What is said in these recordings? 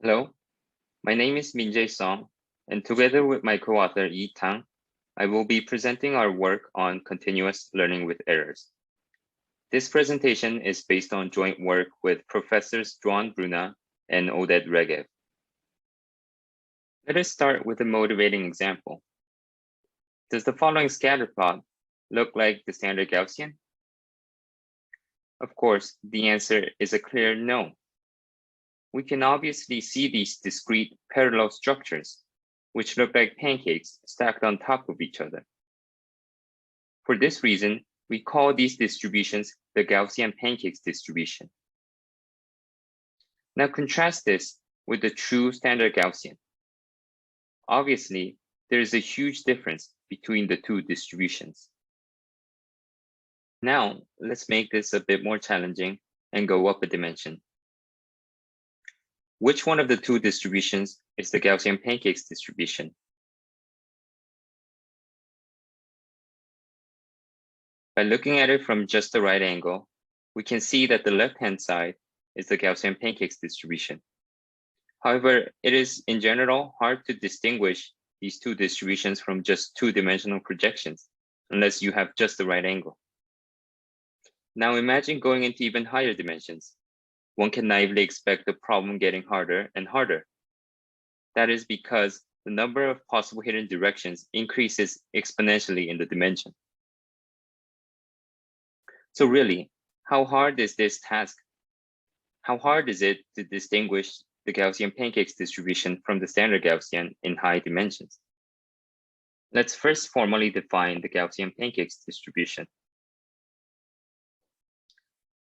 Hello, my name is Minjae Song, and together with my co-author Yi Tang, I will be presenting our work on continuous learning with errors. This presentation is based on joint work with Professors Joan Bruna and Oded Regev. Let us start with a motivating example. Does the following scatter plot look like the standard Gaussian? Of course, the answer is a clear no. We can obviously see these discrete parallel structures, which look like pancakes stacked on top of each other. For this reason, we call these distributions the Gaussian pancakes distribution. Now contrast this with the true standard Gaussian. Obviously, there is a huge difference between the two distributions. Now, let's make this a bit more challenging and go up a dimension. Which one of the two distributions is the Gaussian pancakes distribution? By looking at it from just the right angle, we can see that the left-hand side is the Gaussian pancakes distribution. However, it is in general hard to distinguish these two distributions from just two-dimensional projections, unless you have just the right angle. Now imagine going into even higher dimensions. One can naively expect the problem getting harder and harder. That is because the number of possible hidden directions increases exponentially in the dimension. So really, how hard is this task? How hard is it to distinguish the Gaussian pancakes distribution from the standard Gaussian in high dimensions? Let's first formally define the Gaussian pancakes distribution.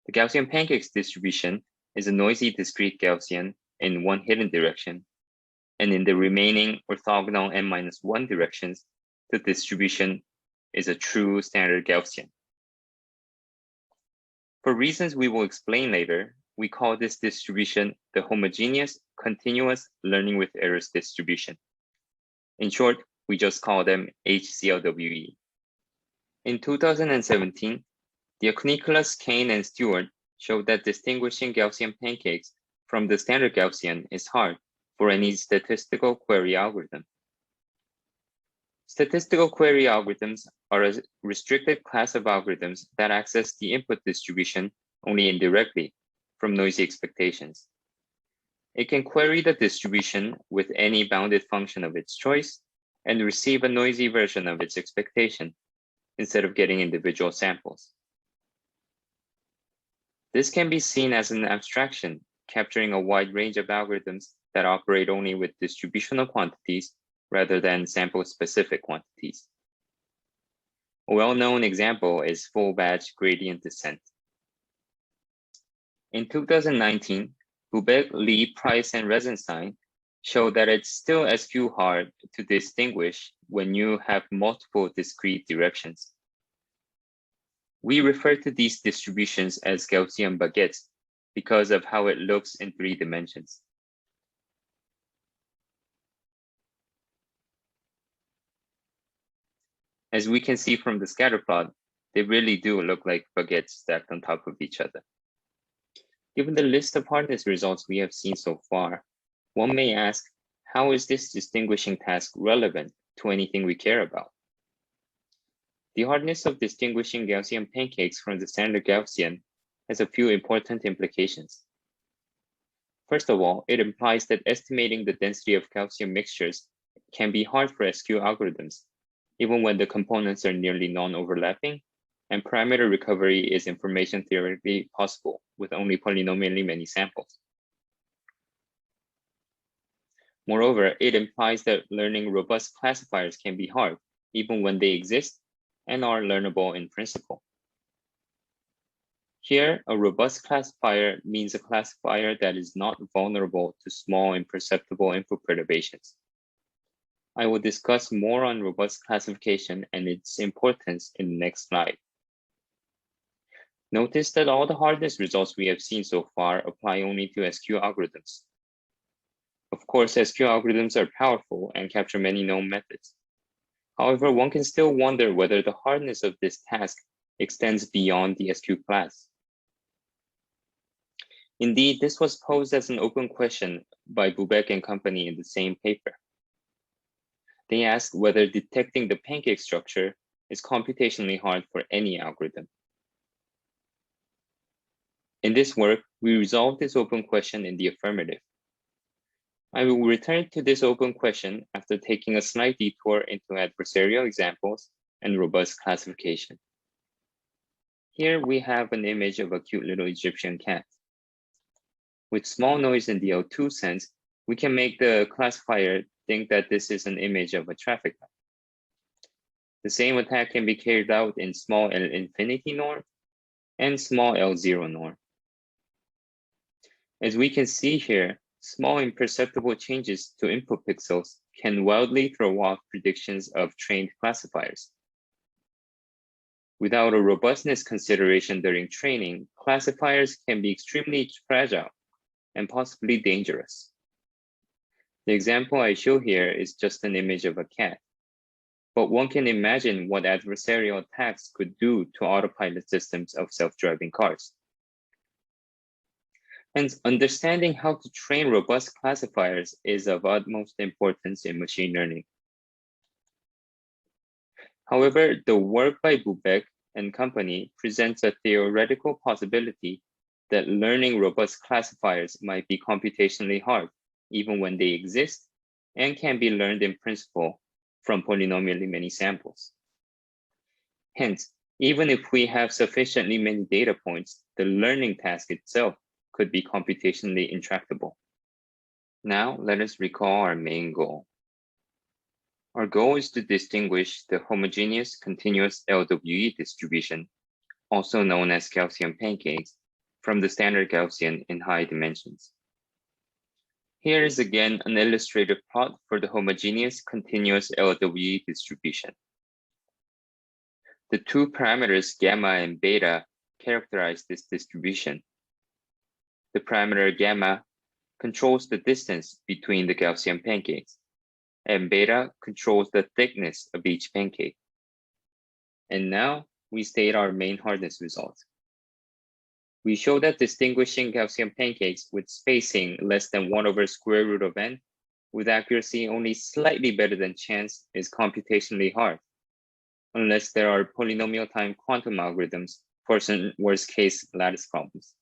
The Gaussian pancakes distribution is a noisy discrete Gaussian in one hidden direction, and in the remaining orthogonal n-1 directions, the distribution is a true standard Gaussian. For reasons we will explain later, we call this distribution the homogeneous continuous learning with errors distribution. In short, we just call them HCLWE. In 2017, Diakonikolas, Kane, and Stewart showed that distinguishing Gaussian pancakes from the standard Gaussian is hard for any statistical query algorithm. Statistical query algorithms are a restricted class of algorithms that access the input distribution only indirectly from noisy expectations. It can query the distribution with any bounded function of its choice and receive a noisy version of its expectation instead of getting individual samples. This can be seen as an abstraction, capturing a wide range of algorithms that operate only with distributional quantities rather than sample-specific quantities. A well-known example is full-batch gradient descent. In 2019, Bubeck, Lee, Price, and Resenstein showed that it's still SQ hard to distinguish when you have multiple discrete directions. We refer to these distributions as Gaussian baguettes because of how it looks in 3 dimensions. As we can see from the scatter plot, they really do look like baguettes stacked on top of each other. Given the list of hardness results we have seen so far, one may ask, how is this distinguishing task relevant to anything we care about? The hardness of distinguishing Gaussian pancakes from the standard Gaussian has a few important implications. First of all, it implies that estimating the density of Gaussian mixtures can be hard for SQ algorithms, even when the components are nearly non-overlapping, and parameter recovery is information theoretically possible with only polynomially many samples. Moreover, it implies that learning robust classifiers can be hard, even when they exist and are learnable in principle. Here, a robust classifier means a classifier that is not vulnerable to small imperceptible input perturbations. I will discuss more on robust classification and its importance in the next slide. Notice that all the hardness results we have seen so far apply only to SQ algorithms. Of course, SQ algorithms are powerful and capture many known methods. However, one can still wonder whether the hardness of this task extends beyond the SQ class. Indeed, this was posed as an open question by Bubeck and company in the same paper. They asked whether detecting the pancake structure is computationally hard for any algorithm. In this work, we resolved this open question in the affirmative. I will return to this open question after taking a slight detour into adversarial examples and robust classification. Here we have an image of a cute little Egyptian cat. With small noise in the L2 sense, we can make the classifier think that this is an image of a traffic light. The same attack can be carried out in small L infinity norm and small L0 norm. As we can see here, small imperceptible changes to input pixels can wildly throw off predictions of trained classifiers. Without a robustness consideration during training, classifiers can be extremely fragile and possibly dangerous. The example I show here is just an image of a cat, but one can imagine what adversarial attacks could do to autopilot systems of self-driving cars. Hence, understanding how to train robust classifiers is of utmost importance in machine learning. However, the work by Bubeck and company presents a theoretical possibility that learning robust classifiers might be computationally hard, even when they exist and can be learned in principle from polynomially many samples. Hence, even if we have sufficiently many data points, the learning task itself could be computationally intractable. Now, let us recall our main goal. Our goal is to distinguish the homogeneous continuous LWE distribution, also known as Gaussian pancakes, from the standard Gaussian in high dimensions. Here is again an illustrative plot for the homogeneous continuous LWE distribution. The two parameters gamma and beta characterize this distribution. The parameter gamma controls the distance between the Gaussian pancakes, and beta controls the thickness of each pancake. And now we state our main hardness result. We show that distinguishing Gaussian pancakes with spacing less than 1 over square root of n with accuracy only slightly better than chance is computationally hard, unless there are polynomial time quantum algorithms for certain worst case lattice problems.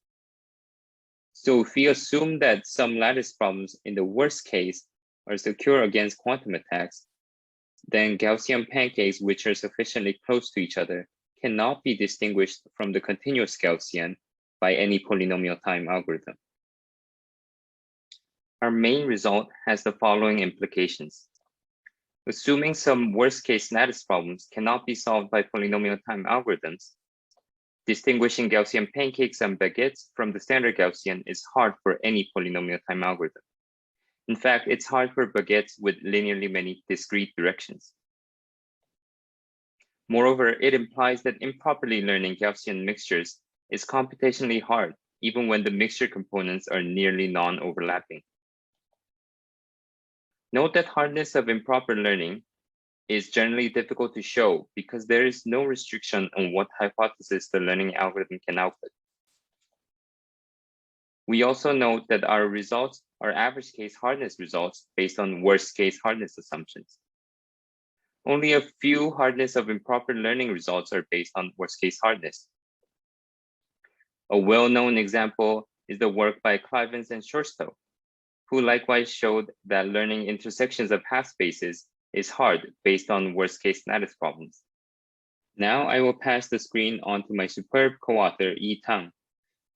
So if we assume that some lattice problems in the worst case are secure against quantum attacks, then Gaussian pancakes which are sufficiently close to each other cannot be distinguished from the continuous Gaussian by any polynomial time algorithm. Our main result has the following implications. Assuming some worst case lattice problems cannot be solved by polynomial time algorithms, distinguishing Gaussian pancakes and baguettes from the standard Gaussian is hard for any polynomial time algorithm. In fact, it's hard for baguettes with linearly many discrete directions. Moreover, it implies that improperly learning Gaussian mixtures is computationally hard, even when the mixture components are nearly non-overlapping. Note that hardness of improper learning is generally difficult to show because there is no restriction on what hypothesis the learning algorithm can output. We also note that our results are average case hardness results based on worst case hardness assumptions. Only a few hardness of improper learning results are based on worst case hardness. A well-known example is the work by Clivens and Shorstow, who likewise showed that learning intersections of half spaces is hard based on worst case lattice problems. Now I will pass the screen on to my superb co-author Yi Tang,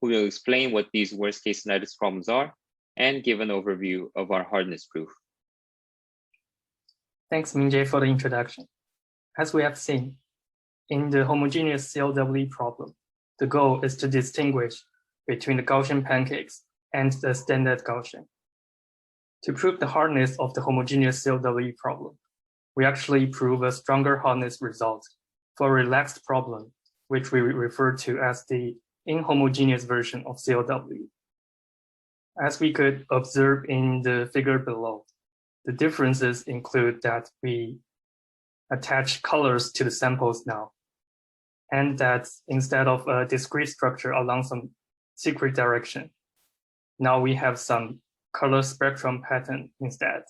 who will explain what these worst case lattice problems are and give an overview of our hardness proof. Thanks, Minjae, for the introduction. As we have seen, in the homogeneous CLW problem, the goal is to distinguish between the Gaussian pancakes and the standard Gaussian. To prove the hardness of the homogeneous CLW problem, we actually prove a stronger hardness result for a relaxed problem, which we refer to as the inhomogeneous version of CLW. As we could observe in the figure below, the differences include that we attach colors to the samples now, and that instead of a discrete structure along some secret direction, Now we have some color spectrum pattern instead.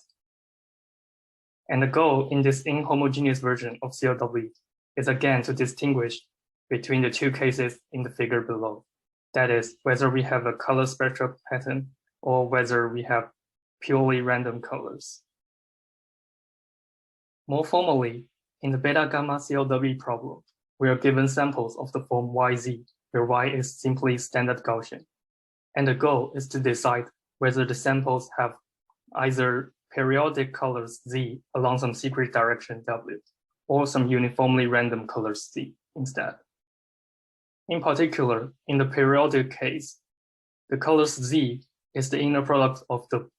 And the goal in this inhomogeneous version of CLW is again to distinguish between the two cases in the figure below. That is, whether we have a color spectrum pattern or whether we have purely random colors. More formally, in the beta-gamma CLW problem, we are given samples of the form YZ, where Y is simply standard Gaussian. And the goal is to decide whether the samples have either periodic colors Z along some secret direction W, or some uniformly random colors Z instead. In particular, in the periodic case, the colors Z is the inner product of the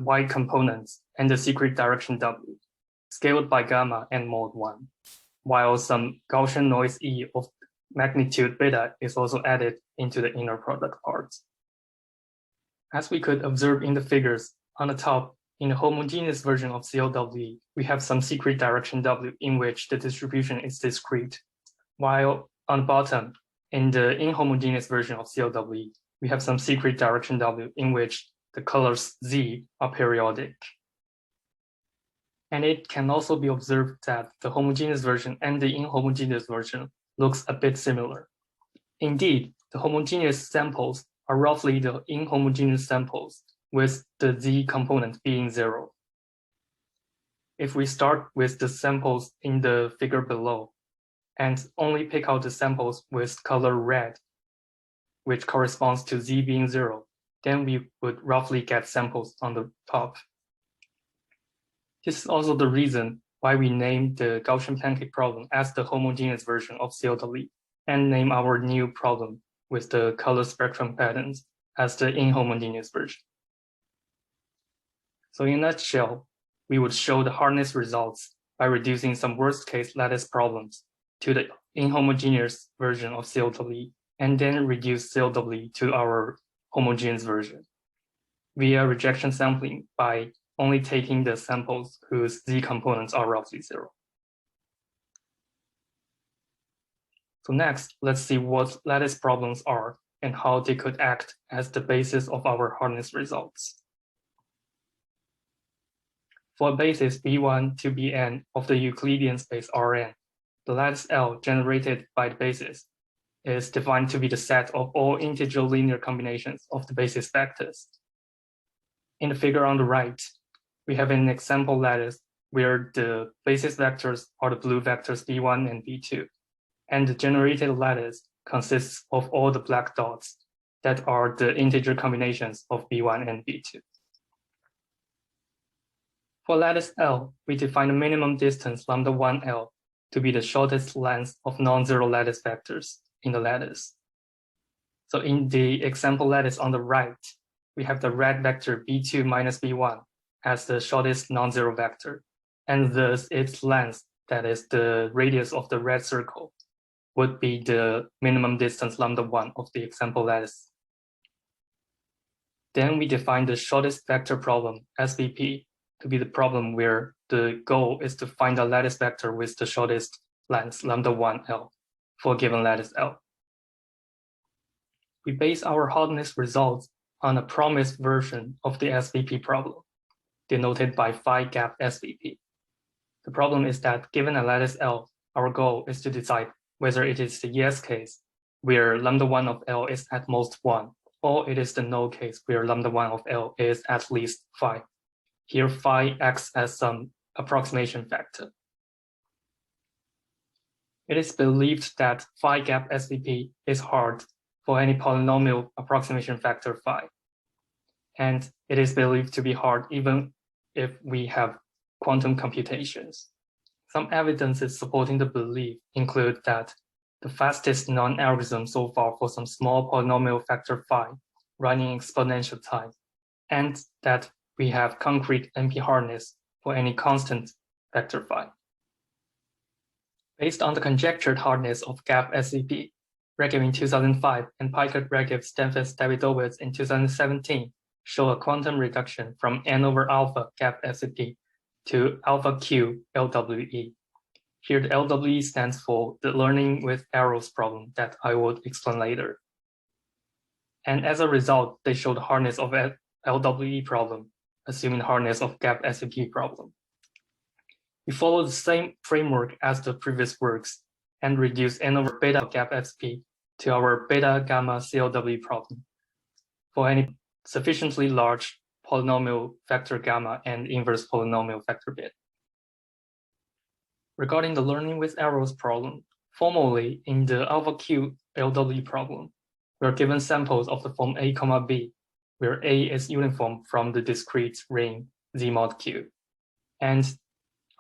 Y components and the secret direction W, scaled by gamma and mod 1, while some Gaussian noise E of magnitude beta is also added into the inner product parts. As we could observe in the figures, on the top, in the homogeneous version of CLW, we have some secret direction W in which the distribution is discrete, while on the bottom, in the inhomogeneous version of CLW, we have some secret direction W in which the colors Z are periodic. And it can also be observed that the homogeneous version and the inhomogeneous version looks a bit similar. Indeed, the homogeneous samples are roughly the inhomogeneous samples, with the Z component being 0. If we start with the samples in the figure below and only pick out the samples with color red, which corresponds to Z being 0, then we would roughly get samples on the top. This is also the reason why we named the Gaussian pancake problem as the homogeneous version of CLW and name our new problem with the color spectrum patterns as the inhomogeneous version. So in a nutshell, we would show the hardness results by reducing some worst-case lattice problems to the inhomogeneous version of CLW and then reduce CLW to our homogeneous version via rejection sampling by only taking the samples whose Z components are roughly 0. So next, let's see what lattice problems are and how they could act as the basis of our hardness results. For a basis B1 to Bn of the Euclidean space Rn, the lattice L generated by the basis is defined to be the set of all integer linear combinations of the basis vectors. In the figure on the right, we have an example lattice where the basis vectors are the blue vectors B1 and B2, and the generated lattice consists of all the black dots that are the integer combinations of B1 and B2. For lattice L, we define the minimum distance lambda1 L to be the shortest length of non-zero lattice vectors in the lattice. So in the example lattice on the right, we have the red vector B2 minus B1 as the shortest non-zero vector, and thus its length, that is the radius of the red circle, would be the minimum distance lambda1 of the example lattice. Then we define the shortest vector problem, SVP, to be the problem where the goal is to find a lattice vector with the shortest length lambda1 L for a given lattice L. We base our hardness results on a promised version of the SVP problem, denoted by phi gap SVP. The problem is that given a lattice L, our goal is to decide whether it is the yes case, where lambda1 of L is at most 1, or it is the no case, where lambda1 of L is at least phi. Here, phi acts as some approximation factor. It is believed that phi gap SVP is hard for any polynomial approximation factor phi. And it is believed to be hard even if we have quantum computations. Some evidences supporting the belief include that the fastest non-algorithm so far for some small polynomial factor phi running exponential time, and that we have concrete NP hardness for any constant vector phi. Based on the conjectured hardness of gap SVP, Regev in 2005 and Pikert Regev Stenfest Davidowitz in 2017 show a quantum reduction from n over alpha gap SVP to alpha q LWE. Here the LWE stands for the learning with arrows problem that I will explain later. And as a result, they showed hardness of LWE problem, assuming hardness of gap SVP problem. We follow the same framework as the previous works and reduce n over beta gap SP to our beta gamma CLW problem for any sufficiently large polynomial vector gamma and inverse polynomial vector beta. Regarding the learning with errors problem, formally in the alpha Q LW problem, we are given samples of the form A, B, where A is uniform from the discrete ring Z mod Q. And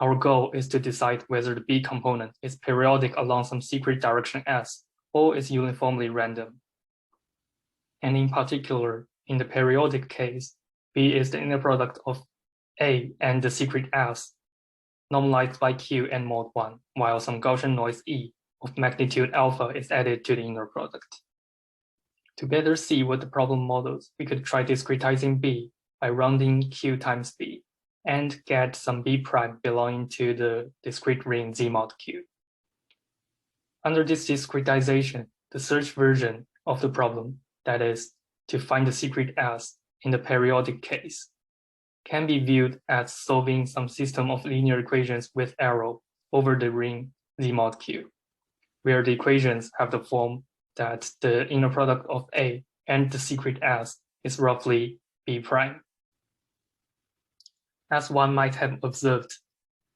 our goal is to decide whether the B component is periodic along some secret direction S or is uniformly random. And in particular, in the periodic case, B is the inner product of A and the secret S, normalized by Q and mod 1, while some Gaussian noise E of magnitude alpha is added to the inner product. To better see what the problem models, we could try discretizing B by rounding Q times B and get some B prime belonging to the discrete ring Z mod Q. Under this discretization, the search version of the problem, that is, to find the secret S in the periodic case, can be viewed as solving some system of linear equations with arrow over the ring Z mod Q, where the equations have the form that the inner product of A and the secret S is roughly B prime. As one might have observed,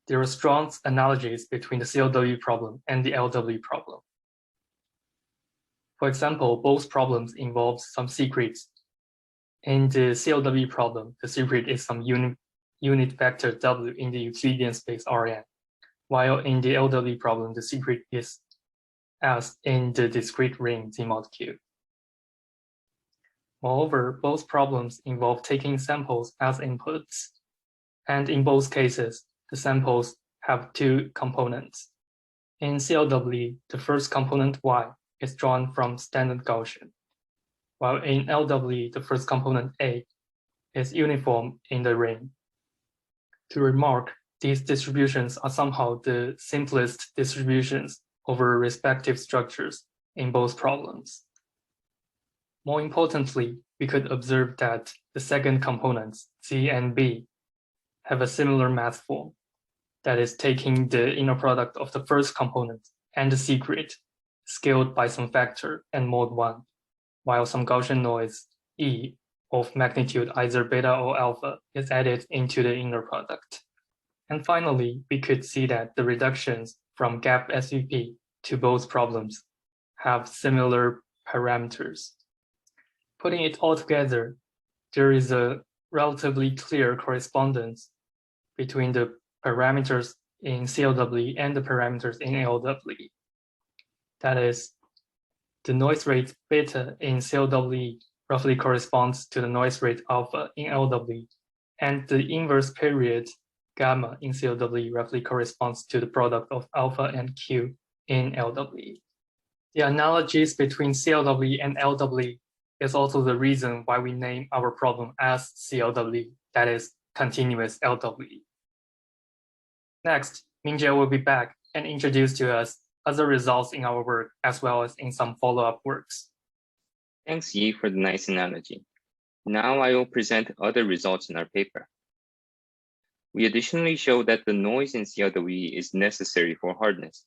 there are strong analogies between the CLW problem and the LW problem. For example, both problems involve some secrets. In the CLW problem, the secret is some unit vector W in the Euclidean space Rn, while in the LW problem, the secret is S in the discrete ring Z mod Q. Moreover, both problems involve taking samples as inputs, and in both cases, the samples have two components. In CLW, the first component Y is drawn from standard Gaussian, while in LW, the first component A is uniform in the ring. To remark, these distributions are somehow the simplest distributions over respective structures in both problems. More importantly, we could observe that the second components, C and B, have a similar math form, that is taking the inner product of the first component and the secret, scaled by some factor and mod 1, while some Gaussian noise E of magnitude either beta or alpha is added into the inner product. And finally, we could see that the reductions from gap SVP to both problems have similar parameters. Putting it all together, there is a relatively clear correspondence between the parameters in CLW and the parameters in LW. That is, the noise rate beta in CLW roughly corresponds to the noise rate alpha in LW, and the inverse period gamma in CLW roughly corresponds to the product of alpha and Q in LW. The analogies between CLW and LW is also the reason why we name our problem as CLW, that is, continuous LW. Next, Mingjie will be back and introduce to us other results in our work as well as in some follow-up works. Thanks, Yi, for the nice analogy. Now I will present other results in our paper. We additionally show that the noise in CLW is necessary for hardness.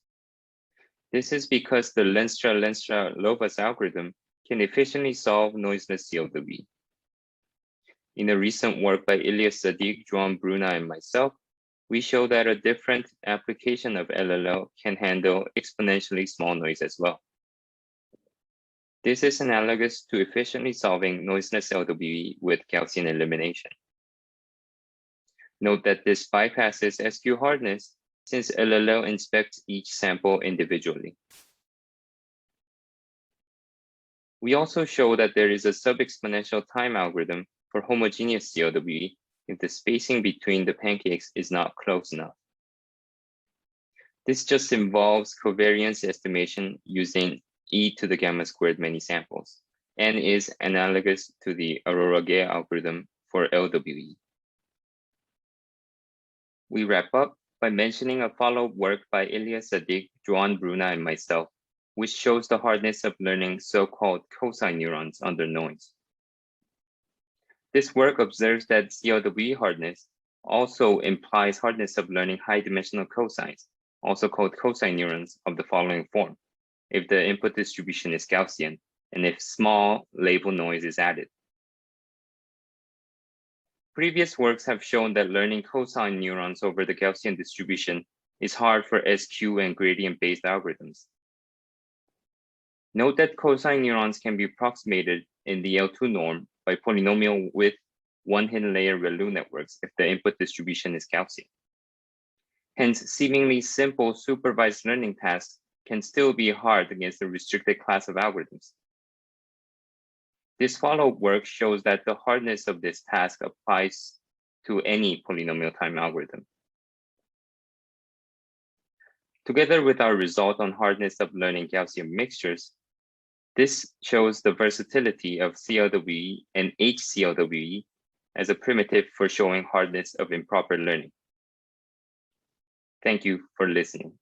This is because the Lenstra-Lovász algorithm can efficiently solve noiseless CLW. In a recent work by Ilyas Zadig, Joan Bruna, and myself, we show that a different application of LLL can handle exponentially small noise as well. This is analogous to efficiently solving noiseless LWE with Gaussian elimination. Note that this bypasses SQ hardness since LLL inspects each sample individually. We also show that there is a sub-exponential time algorithm for homogeneous CLWE if the spacing between the pancakes is not close enough. This just involves covariance estimation using e to the gamma squared many samples and is analogous to the Aurora-Gay algorithm for LWE. We wrap up by mentioning a follow-up work by Ilyas Zadig, Joan Bruna, and myself, which shows the hardness of learning so-called cosine neurons under noise. This work observes that CLWE hardness also implies hardness of learning high-dimensional cosines, also called cosine neurons of the following form, if the input distribution is Gaussian and if small label noise is added. Previous works have shown that learning cosine neurons over the Gaussian distribution is hard for SQ and gradient-based algorithms. Note that cosine neurons can be approximated in the L2 norm by polynomial with one hidden layer ReLU networks if the input distribution is Gaussian. Hence, seemingly simple supervised learning tasks can still be hard against a restricted class of algorithms. This follow-up work shows that the hardness of this task applies to any polynomial time algorithm. Together with our result on hardness of learning Gaussian mixtures, this shows the versatility of CLWE and HCLWE as a primitive for showing hardness of improper learning. Thank you for listening.